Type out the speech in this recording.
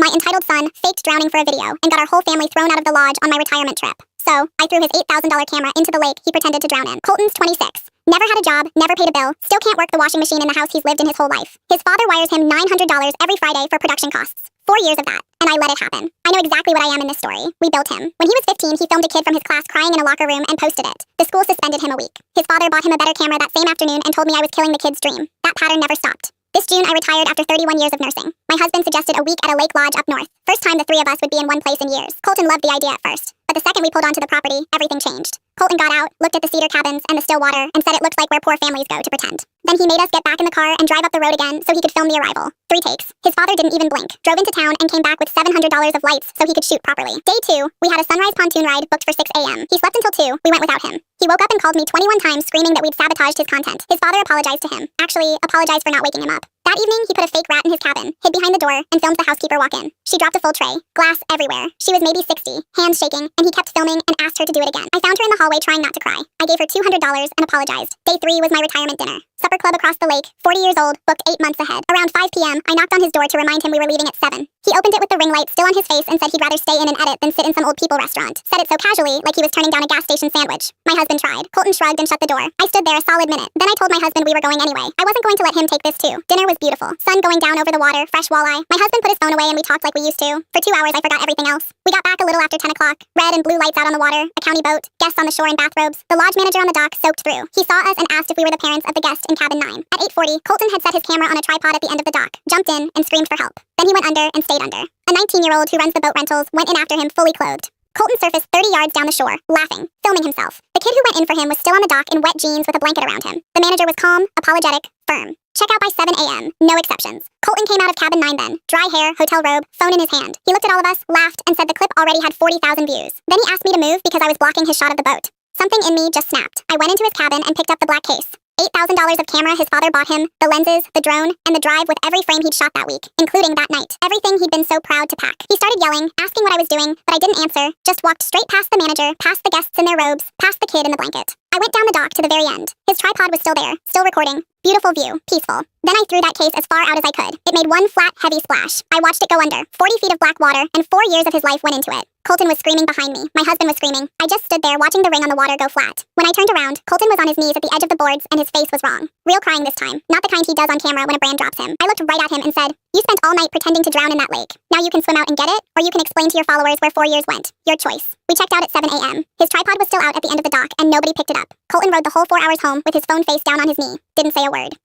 My entitled son faked drowning for a video and got our whole family thrown out of the lodge on my retirement trip. So, I threw his $8,000 camera into the lake he pretended to drown in. Colton's 26. Never had a job, never paid a bill, still can't work the washing machine in the house he's lived in his whole life. His father wires him $900 every Friday for production costs. 4 years of that, and I let it happen. I know exactly what I am in this story. We built him. When he was 15, he filmed a kid from his class crying in a locker room and posted it. The school suspended him a week. His father bought him a better camera that same afternoon and told me I was killing the kid's dream. That pattern never stopped. This June, I retired after 31 years of nursing. My husband suggested a week at a lake lodge up north. First time the three of us would be in one place in years. Colton loved the idea at first, but the second we pulled onto the property, everything changed. Colton got out, looked at the cedar cabins and the still water, and said it looks like where poor families go to pretend. Then he made us get back in the car and drive up the road again so he could film the arrival. 3 takes. His father didn't even blink, drove into town and came back with $700 of lights so he could shoot properly. Day 2, we had a sunrise pontoon ride booked for 6 a.m. He slept until 2, we went without him. He woke up and called me 21 times screaming that we'd sabotaged his content. His father apologized to him. Actually, apologized for not waking him up. That evening, he put a fake rat in his cabin, hid behind the door, and filmed the housekeeper walk in. She dropped a full tray, glass everywhere. She was maybe 60, hands shaking, and he kept filming and asked her to do it again. I found her in the hallway trying not to cry. I gave her $200 and apologized. Day 3 was my retirement dinner. Supper club across the lake, 40 years old, booked 8 months ahead. Around 5 p.m., I knocked on his door to remind him we were leaving at 7. He opened it with the ring light still on his face and said he'd rather stay in and edit than sit in some old people restaurant. Said it so casually, like he was turning down a gas station sandwich. My husband tried. Colton shrugged and shut the door. I stood there a solid minute. Then I told my husband we were going anyway. I wasn't going to let him take this too. Dinner was beautiful. Sun going down over the water, fresh walleye. My husband put his phone away and we talked like we used to. For 2 hours, I forgot everything else. We got back a little after 10 o'clock. Red and blue lights out on the water, a county boat, guests on the shore in bathrobes. The lodge manager on the dock soaked through. He saw us and asked if we were the parents of the guest in cabin 9. At 8:40, Colton had set his camera on a tripod at the end of the dock, jumped in, and screamed for help. Then he went under and stayed under. A 19-year-old who runs the boat rentals went in after him fully clothed. Colton surfaced 30 yards down the shore, laughing, filming himself. The kid who went in for him was still on the dock in wet jeans with a blanket around him. The manager was calm, apologetic, firm. Check out by 7 a.m., no exceptions. Colton came out of cabin 9 then, dry hair, hotel robe, phone in his hand. He looked at all of us, laughed, and said the clip already had 40,000 views. Then he asked me to move because I was blocking his shot of the boat. Something in me just snapped. I went into his cabin and picked up the black case. $8,000 of camera his father bought him, the lenses, the drone, and the drive with every frame he'd shot that week, including that night. Everything he'd been so proud to pack. He started yelling, asking what I was doing, but I didn't answer, just walked straight past the manager, past the guests in their robes, past the kid in the blanket. I went down the dock to the very end. His tripod was still there, still recording. Beautiful view, peaceful. Then I threw that case as far out as I could. It made one flat, heavy splash. I watched it go under. 40 feet of black water, and 4 years of his life went into it. Colton was screaming behind me. My husband was screaming. I just stood there watching the ring on the water go flat. When I turned around, Colton was on his knees at the edge of the boards and his face was wrong. Real crying this time. Not the kind he does on camera when a brand drops him. I looked right at him and said, "You spent all night pretending to drown in that lake. Now you can swim out and get it, or you can explain to your followers where 4 years went. Your choice." We checked out at 7 a.m. His tripod was still out at the end of the dock and nobody picked it up. Colton rode the whole 4 hours home with his phone face down on his knee. Didn't say a word.